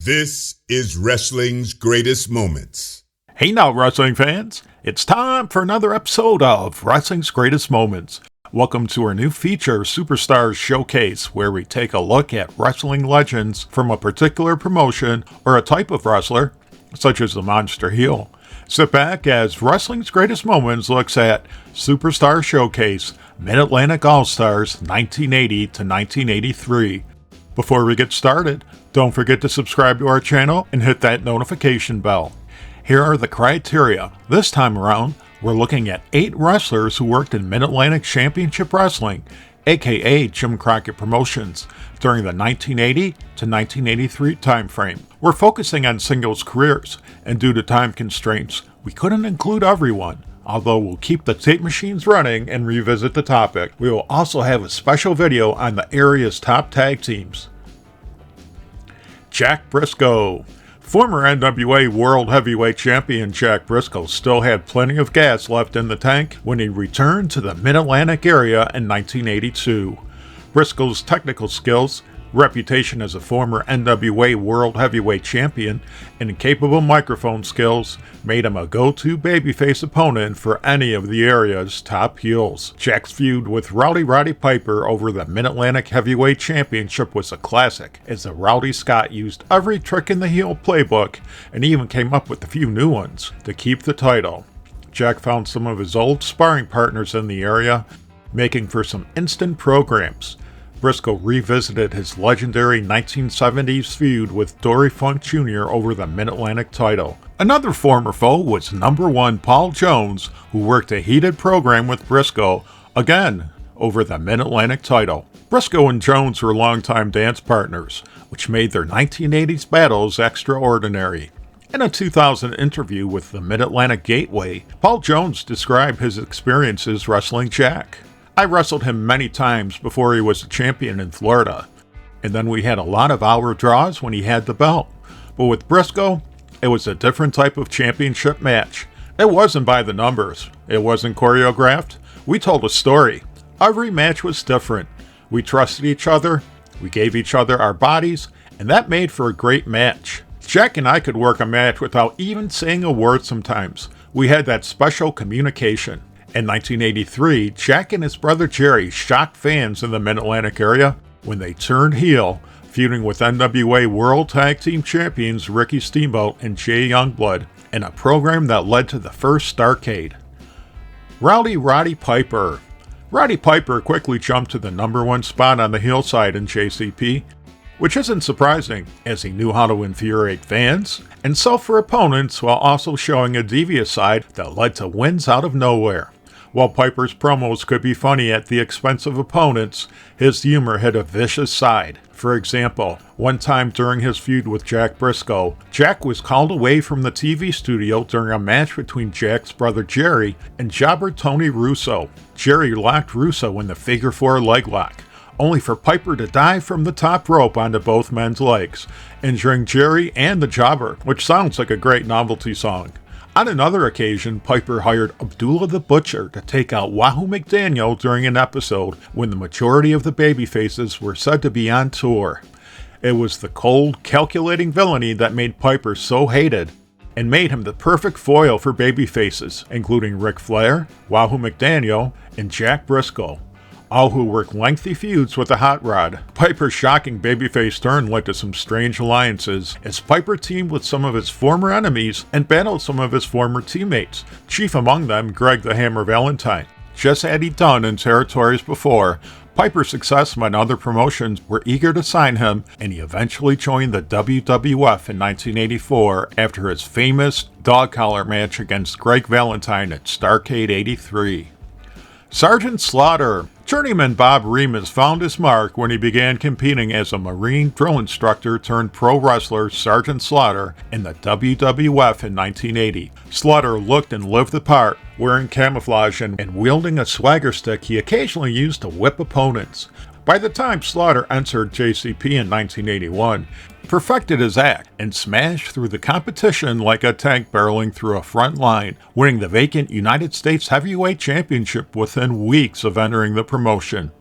This is wrestling's greatest moments. Hey now, wrestling fans. It's time for another episode of Wrestling's Greatest Moments. Welcome to our new feature, Superstars Showcase, where we take a look at wrestling legends from a particular promotion or a type of wrestler, such as the Monster Heel. Sit back as Wrestling's Greatest Moments looks at Superstar Showcase, Mid-Atlantic All-Stars 1980 to 1983. Before we get started, don't forget to subscribe to our channel and hit that notification bell. Here are the criteria. This time around, we're looking at 8 wrestlers who worked in Mid-Atlantic Championship Wrestling, aka Jim Crockett Promotions, during the 1980 to 1983 timeframe. We're focusing on singles careers, and due to time constraints, we couldn't include everyone. Although we'll keep the tape machines running and revisit the topic, we will also have a special video on the area's top tag teams. Jack Brisco. Former NWA World Heavyweight Champion Jack Brisco still had plenty of gas left in the tank when he returned to the Mid-Atlantic area in 1982. Brisco's technical skills, reputation as a former NWA World Heavyweight Champion, and capable microphone skills made him a go-to babyface opponent for any of the area's top heels. Jack's feud with Roddy Piper over the Mid-Atlantic Heavyweight Championship was a classic, as the Rowdy Scott used every trick in the heel playbook and even came up with a few new ones to keep the title. Jack found some of his old sparring partners in the area, making for some instant programs. Brisco revisited his legendary 1970s feud with Dory Funk Jr. over the Mid-Atlantic title. Another former foe was number 1 Paul Jones, who worked a heated program with Brisco, again, over the Mid-Atlantic title. Brisco and Jones were longtime dance partners, which made their 1980s battles extraordinary. In a 2000 interview with the Mid-Atlantic Gateway, Paul Jones described his experiences wrestling Jack. I wrestled him many times before he was a champion in Florida, and then we had a lot of hour draws when he had the belt. But with Brisco, it was a different type of championship match. It wasn't by the numbers. It wasn't choreographed. We told a story. Every match was different. We trusted each other, we gave each other our bodies, and that made for a great match. Jack and I could work a match without even saying a word sometimes. We had that special communication. In 1983, Jack and his brother Jerry shocked fans in the Mid-Atlantic area when they turned heel, feuding with NWA World Tag Team Champions Ricky Steamboat and Jay Youngblood in a program that led to the first Starrcade. Roddy Piper. Roddy Piper quickly jumped to the number 1 spot on the heel side in JCP, which isn't surprising, as he knew how to infuriate fans and sell for opponents while also showing a devious side that led to wins out of nowhere. While Piper's promos could be funny at the expense of opponents, his humor had a vicious side. For example, one time during his feud with Jack Brisco, Jack was called away from the TV studio during a match between Jack's brother Jerry and jobber Tony Russo. Jerry locked Russo in the figure 4 leg lock, only for Piper to dive from the top rope onto both men's legs, injuring Jerry and the jobber, which sounds like a great novelty song. On another occasion, Piper hired Abdullah the Butcher to take out Wahoo McDaniel during an episode when the majority of the babyfaces were said to be on tour. It was the cold, calculating villainy that made Piper so hated and made him the perfect foil for babyfaces, including Ric Flair, Wahoo McDaniel, and Jack Brisco, all who worked lengthy feuds with the Hot Rod. Piper's shocking babyface turn led to some strange alliances, as Piper teamed with some of his former enemies and battled some of his former teammates, chief among them Greg the Hammer Valentine. Just as he'd done in territories before, Piper's success meant other promotions were eager to sign him, and he eventually joined the WWF in 1984 after his famous dog collar match against Greg Valentine at Starrcade 83. Sergeant Slaughter. Journeyman Bob Remus found his mark when he began competing as a Marine drill instructor turned pro wrestler Sergeant Slaughter in the WWF in 1980. Slaughter looked and lived the part, wearing camouflage and wielding a swagger stick he occasionally used to whip opponents. By the time Slaughter entered JCP in 1981, he perfected his act and smashed through the competition like a tank barreling through a front line, winning the vacant United States Heavyweight Championship within weeks of entering the promotion.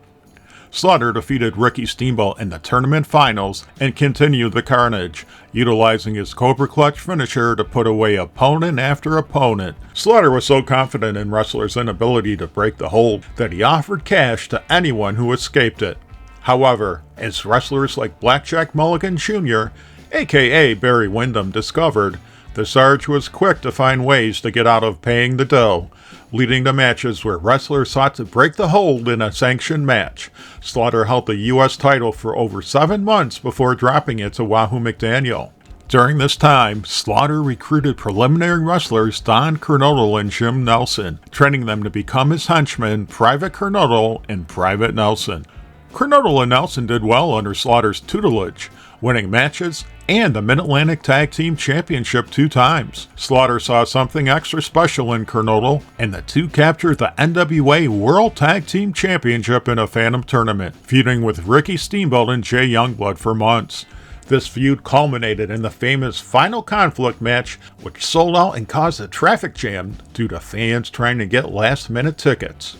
Slaughter defeated Ricky Steamboat in the tournament finals and continued the carnage, utilizing his Cobra Clutch finisher to put away opponent after opponent. Slaughter was so confident in wrestlers' inability to break the hold that he offered cash to anyone who escaped it. However, as wrestlers like Blackjack Mulligan Jr., aka Barry Windham, discovered, the Sarge was quick to find ways to get out of paying the dough, leading to matches where wrestlers sought to break the hold in a sanctioned match. Slaughter held the U.S. title for over 7 months before dropping it to Wahoo McDaniel. During this time, Slaughter recruited preliminary wrestlers Don Kernodle and Jim Nelson, training them to become his henchmen Private Kernodle and Private Nelson. Kernodle and Nelson did well under Slaughter's tutelage, winning matches and the Mid-Atlantic Tag Team Championship 2 times. Slaughter saw something extra special in Kernodle, and the two captured the NWA World Tag Team Championship in a Phantom tournament, feuding with Ricky Steamboat and Jay Youngblood for months. This feud culminated in the famous Final Conflict match, which sold out and caused a traffic jam due to fans trying to get last-minute tickets.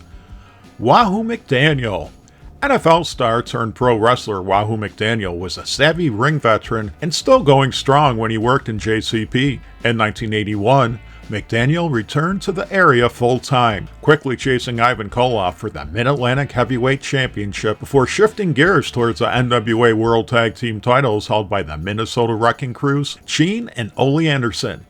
Wahoo McDaniel. NFL star turned pro wrestler Wahoo McDaniel was a savvy ring veteran and still going strong when he worked in JCP. In 1981, McDaniel returned to the area full-time, quickly chasing Ivan Koloff for the Mid-Atlantic Heavyweight Championship before shifting gears towards the NWA World Tag Team titles held by the Minnesota Wrecking Crews, Sheen and Ole Anderson.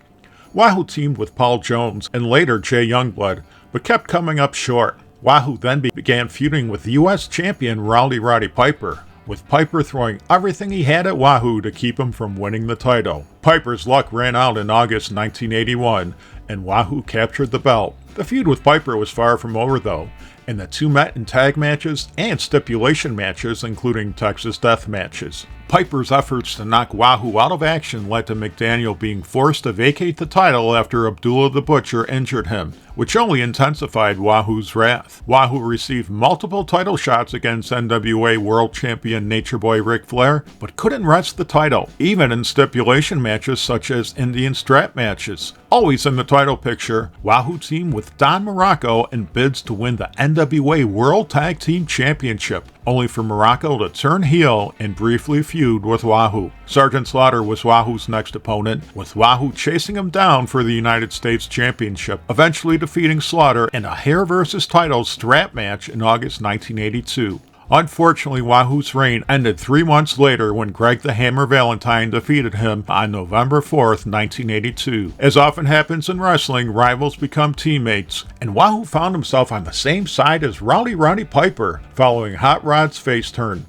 Wahoo teamed with Paul Jones and later Jay Youngblood, but kept coming up short. Wahoo then began feuding with U.S. champion Roddy Piper, with Piper throwing everything he had at Wahoo to keep him from winning the title. Piper's luck ran out in August 1981, and Wahoo captured the belt. The feud with Piper was far from over though, and the two met in tag matches and stipulation matches, including Texas Death matches. Piper's efforts to knock Wahoo out of action led to McDaniel being forced to vacate the title after Abdullah the Butcher injured him, which only intensified Wahoo's wrath. Wahoo received multiple title shots against NWA World Champion Nature Boy Ric Flair, but couldn't wrest the title, even in stipulation matches such as Indian strap matches. Always in the title picture, Wahoo teamed with Don Morocco in bids to win the NWA World Tag Team Championship, only for Morocco to turn heel and briefly feud with Wahoo. Sergeant Slaughter was Wahoo's next opponent, with Wahoo chasing him down for the United States Championship, eventually defeating Slaughter in a hair versus title strap match in August 1982. Unfortunately, Wahoo's reign ended 3 months later when Greg the Hammer Valentine defeated him on November 4th, 1982. As often happens in wrestling, rivals become teammates, and Wahoo found himself on the same side as Roddy Piper following Hot Rod's face turn.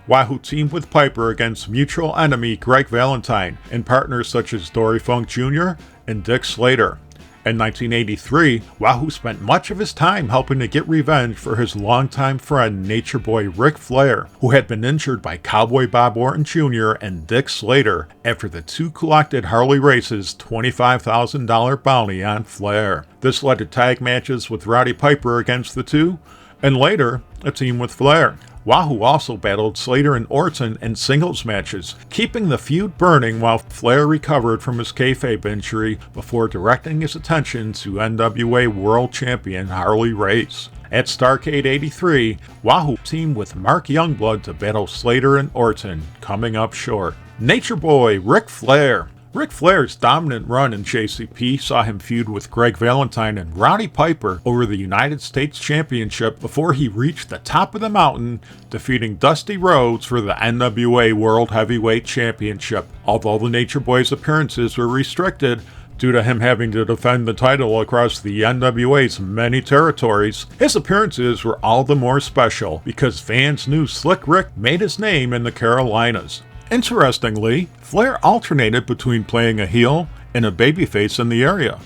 Wahoo teamed with Piper against mutual enemy Greg Valentine and partners such as Dory Funk Jr. and Dick Slater. In 1983, Wahoo spent much of his time helping to get revenge for his longtime friend Nature Boy Ric Flair, who had been injured by Cowboy Bob Orton Jr. and Dick Slater after the two collected Harley Race's $25,000 bounty on Flair. This led to tag matches with Roddy Piper against the two, and later, a team with Flair. Wahoo also battled Slater and Orton in singles matches, keeping the feud burning while Flair recovered from his kayfabe injury before directing his attention to NWA World Champion Harley Race. At Starrcade 83, Wahoo teamed with Mark Youngblood to battle Slater and Orton, coming up short. Nature Boy Ric Flair. Ric Flair's dominant run in JCP saw him feud with Greg Valentine and Roddy Piper over the United States Championship before he reached the top of the mountain, defeating Dusty Rhodes for the NWA World Heavyweight Championship. Although the Nature Boy's appearances were restricted due to him having to defend the title across the NWA's many territories, his appearances were all the more special because fans knew Slick Rick made his name in the Carolinas. Interestingly, Flair alternated between playing a heel and a babyface in the area,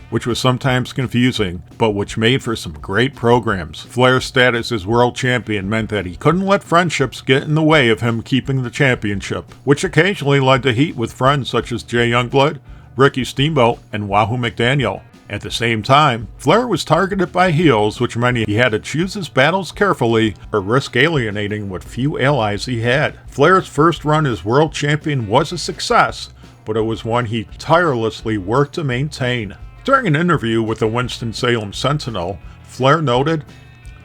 which was sometimes confusing, but which made for some great programs. Flair's status as world champion meant that he couldn't let friendships get in the way of him keeping the championship, which occasionally led to heat with friends such as Jay Youngblood, Ricky Steamboat, and Wahoo McDaniel. At the same time, Flair was targeted by heels, which meant he had to choose his battles carefully or risk alienating what few allies he had. Flair's first run as world champion was a success, but it was one he tirelessly worked to maintain. During an interview with the Winston-Salem Sentinel, Flair noted,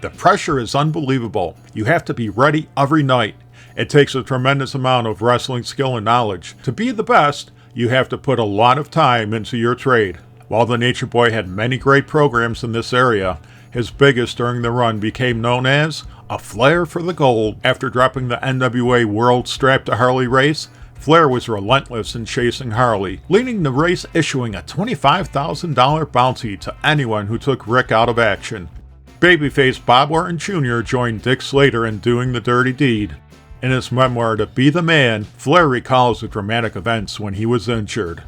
The pressure is unbelievable. You have to be ready every night. It takes a tremendous amount of wrestling skill and knowledge. To be the best, you have to put a lot of time into your trade. While the Nature Boy had many great programs in this area, his biggest during the run became known as a Flair for the Gold. After dropping the NWA World Strap to Harley Race, Flair was relentless in chasing Harley, leading the race issuing a $25,000 bounty to anyone who took Rick out of action. Babyface Bob Orton Jr. joined Dick Slater in doing the dirty deed. In his memoir, To Be the Man, Flair recalls the dramatic events when he was injured.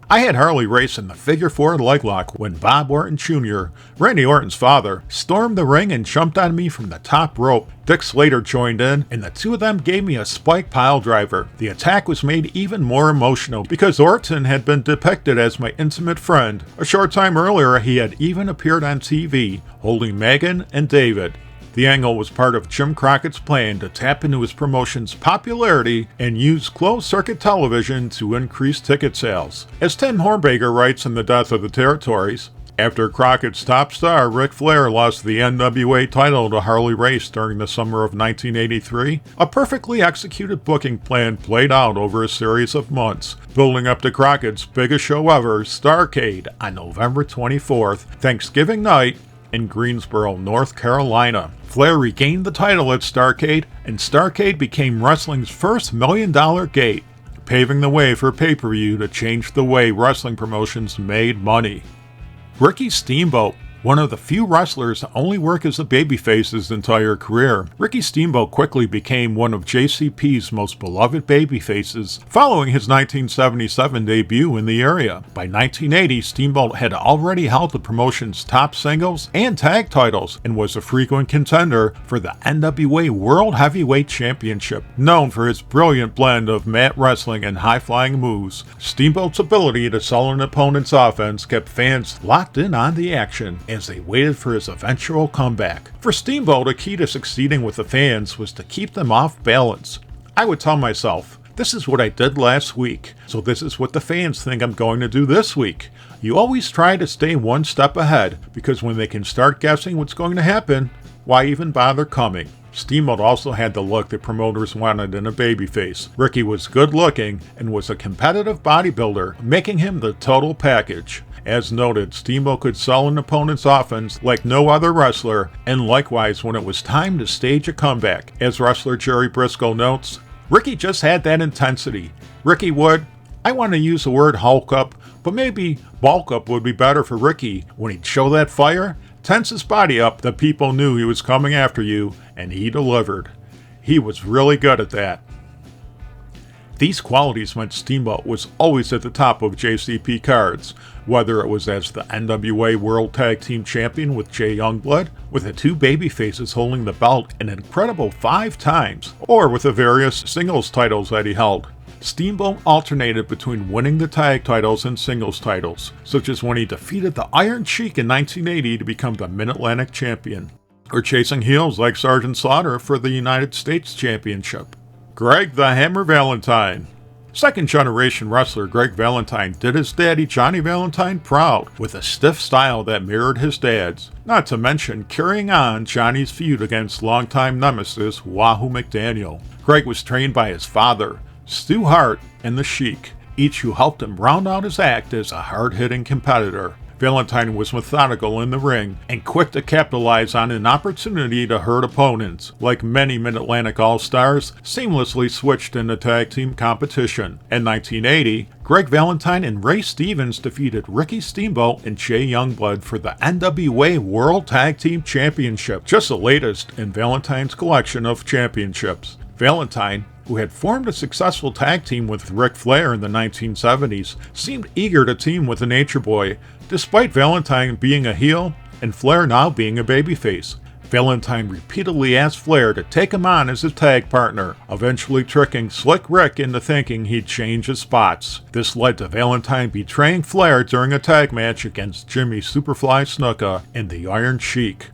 I had Harley race in the figure 4 leg lock when Bob Orton Jr., Randy Orton's father, stormed the ring and jumped on me from the top rope. Dick Slater joined in, and the two of them gave me a spike pile driver. The attack was made even more emotional because Orton had been depicted as my intimate friend. A short time earlier, he had even appeared on TV, holding Megan and David. The angle was part of Jim Crockett's plan to tap into his promotion's popularity and use closed-circuit television to increase ticket sales. As Tim Hornbaker writes in The Death of the Territories, after Crockett's top star Ric Flair lost the NWA title to Harley Race during the summer of 1983, a perfectly executed booking plan played out over a series of months, building up to Crockett's biggest show ever, Starrcade, on November 24th, Thanksgiving night, in Greensboro, North Carolina. Flair regained the title at Starrcade, and Starrcade became wrestling's first $1 million gate, paving the way for pay-per-view to change the way wrestling promotions made money. Ricky Steamboat, one of the few wrestlers to only work as a babyface his entire career, Ricky Steamboat quickly became one of JCP's most beloved babyfaces following his 1977 debut in the area. By 1980, Steamboat had already held the promotion's top singles and tag titles and was a frequent contender for the NWA World Heavyweight Championship. Known for his brilliant blend of mat wrestling and high-flying moves, Steamboat's ability to sell an opponent's offense kept fans locked in on the action as they waited for his eventual comeback. For Steamboat, a key to succeeding with the fans was to keep them off balance. I would tell myself, this is what I did last week, so this is what the fans think I'm going to do this week. You always try to stay one step ahead, because when they can start guessing what's going to happen, why even bother coming? Steamboat also had the look that promoters wanted in a babyface. Ricky was good looking and was a competitive bodybuilder, making him the total package. As noted, Steamboat could sell an opponent's offense like no other wrestler, and likewise when it was time to stage a comeback. As wrestler Jerry Brisco notes, Ricky just had that intensity. Ricky would, I want to use the word hulk up, but maybe bulk up would be better for Ricky. When he'd show that fire, tense his body up, the people knew he was coming after you, and he delivered. He was really good at that. These qualities meant Steamboat was always at the top of JCP cards, whether it was as the NWA World Tag Team Champion with Jay Youngblood, with the two babyfaces holding the belt an incredible 5 times, or with the various singles titles that he held. Steamboat alternated between winning the tag titles and singles titles, such as when he defeated the Iron Sheik in 1980 to become the Mid-Atlantic Champion, or chasing heels like Sergeant Slaughter for the United States Championship. Greg the Hammer Valentine. Second-generation wrestler Greg Valentine did his daddy Johnny Valentine proud with a stiff style that mirrored his dad's, not to mention carrying on Johnny's feud against longtime nemesis Wahoo McDaniel. Greg was trained by his father, Stu Hart, and the Sheik, each who helped him round out his act as a hard-hitting competitor. Valentine was methodical in the ring and quick to capitalize on an opportunity to hurt opponents. Like many Mid-Atlantic All-Stars, seamlessly switched into tag team competition. In 1980, Greg Valentine and Ray Stevens defeated Ricky Steamboat and Jay Youngblood for the NWA World Tag Team Championship, just the latest in Valentine's collection of championships. Valentine, who had formed a successful tag team with Ric Flair in the 1970s, seemed eager to team with the Nature Boy, despite Valentine being a heel and Flair now being a babyface. Valentine repeatedly asked Flair to take him on as his tag partner, eventually tricking Slick Rick into thinking he'd change his spots. This led to Valentine betraying Flair during a tag match against Jimmy Superfly Snuka and the Iron Sheik.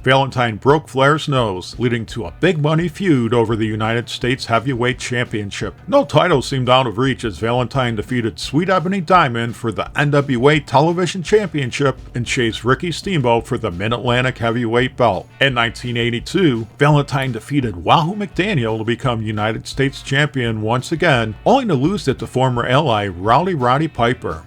Valentine broke Flair's nose, leading to a big money feud over the United States Heavyweight Championship. No title seemed out of reach as Valentine defeated Sweet Ebony Diamond for the NWA Television Championship and chased Ricky Steamboat for the Mid-Atlantic Heavyweight belt. In 1982, Valentine defeated Wahoo McDaniel to become United States Champion once again, only to lose it to former ally Roddy Piper.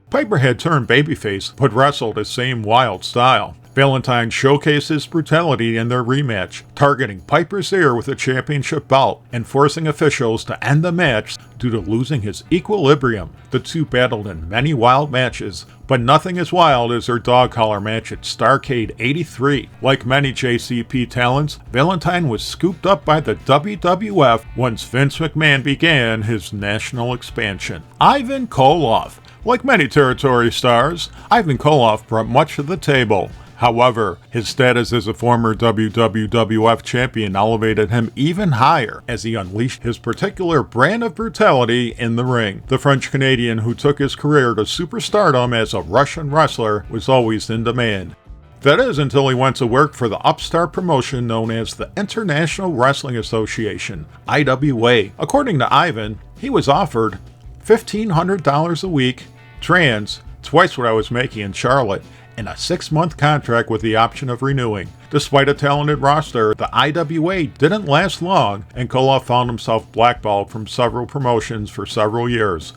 Piper had turned babyface, but wrestled the same wild style. Valentine showcased his brutality in their rematch, targeting Piper's ear with a championship belt and forcing officials to end the match due to losing his equilibrium. The two battled in many wild matches, but nothing as wild as their dog collar match at Starrcade '83. Like many JCP talents, Valentine was scooped up by the WWF once Vince McMahon began his national expansion. Ivan Koloff. Like many territory stars, Ivan Koloff brought much to the table. However, his status as a former WWF champion elevated him even higher as he unleashed his particular brand of brutality in the ring. The French-Canadian who took his career to superstardom as a Russian wrestler was always in demand. That is, until he went to work for the upstart promotion known as the International Wrestling Association, IWA. According to Ivan, he was offered $1,500 a week, trans, twice what I was making in Charlotte, and a 6-month contract with the option of renewing. Despite a talented roster, the IWA didn't last long, and Koloff found himself blackballed from several promotions for several years.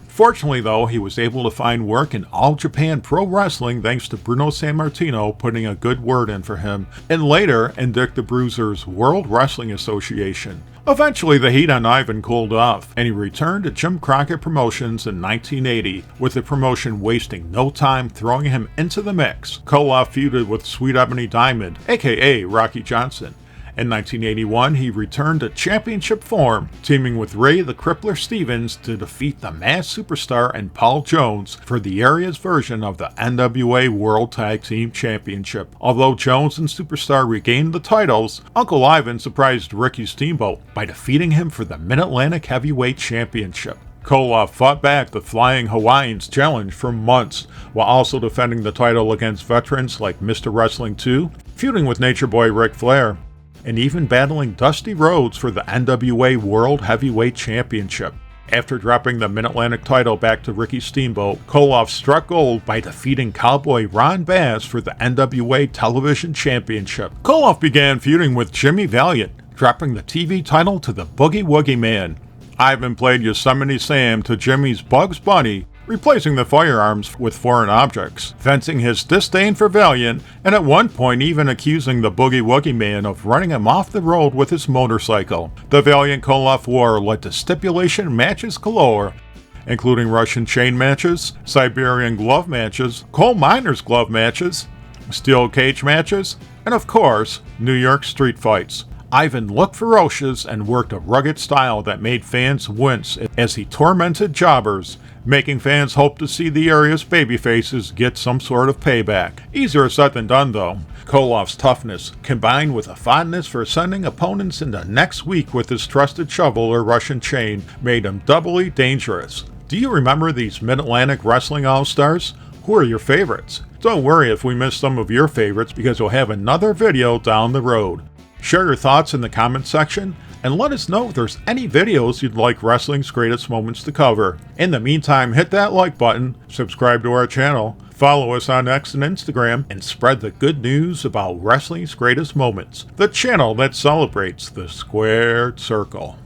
Fortunately, though, he was able to find work in All Japan Pro Wrestling thanks to Bruno Sammartino putting a good word in for him, and later in Dick the Bruiser's World Wrestling Association. Eventually, the heat on Ivan cooled off, and he returned to Jim Crockett Promotions in 1980, with the promotion wasting no time throwing him into the mix. Koloff feuded with Sweet Ebony Diamond, aka Rocky Johnson. In 1981, he returned to championship form, teaming with Ray the Crippler Stevens to defeat the Masked Superstar and Paul Jones for the area's version of the NWA World Tag Team Championship. Although Jones and Superstar regained the titles, Uncle Ivan surprised Ricky Steamboat by defeating him for the Mid-Atlantic Heavyweight Championship. Koloff fought back the Flying Hawaiians challenge for months, while also defending the title against veterans like Mr. Wrestling 2, feuding with Nature Boy Ric Flair, and even battling Dusty Rhodes for the NWA World Heavyweight Championship. After dropping the Mid-Atlantic title back to Ricky Steamboat, Koloff struck gold by defeating Cowboy Ron Bass for the NWA Television Championship. Koloff began feuding with Jimmy Valiant, dropping the TV title to the Boogie Woogie Man. Ivan played Yosemite Sam to Jimmy's Bugs Bunny, replacing the firearms with foreign objects, fencing his disdain for Valiant, and at one point even accusing the Boogie Woogie Man of running him off the road with his motorcycle. The Valiant Koloff War led to stipulation matches galore, including Russian chain matches, Siberian glove matches, coal miners glove matches, steel cage matches, and of course, New York street fights. Ivan looked ferocious and worked a rugged style that made fans wince as he tormented jobbers, making fans hope to see the area's babyfaces get some sort of payback. Easier said than done, though. Koloff's toughness, combined with a fondness for sending opponents into next week with his trusted shovel or Russian chain, made him doubly dangerous. Do you remember these Mid-Atlantic Wrestling All-Stars? Who are your favorites? Don't worry if we missed some of your favorites, because we'll have another video down the road. Share your thoughts in the comments section, and let us know if there's any videos you'd like Wrestling's Greatest Moments to cover. In the meantime, hit that like button, subscribe to our channel, follow us on X and Instagram, and spread the good news about Wrestling's Greatest Moments, the channel that celebrates the squared circle.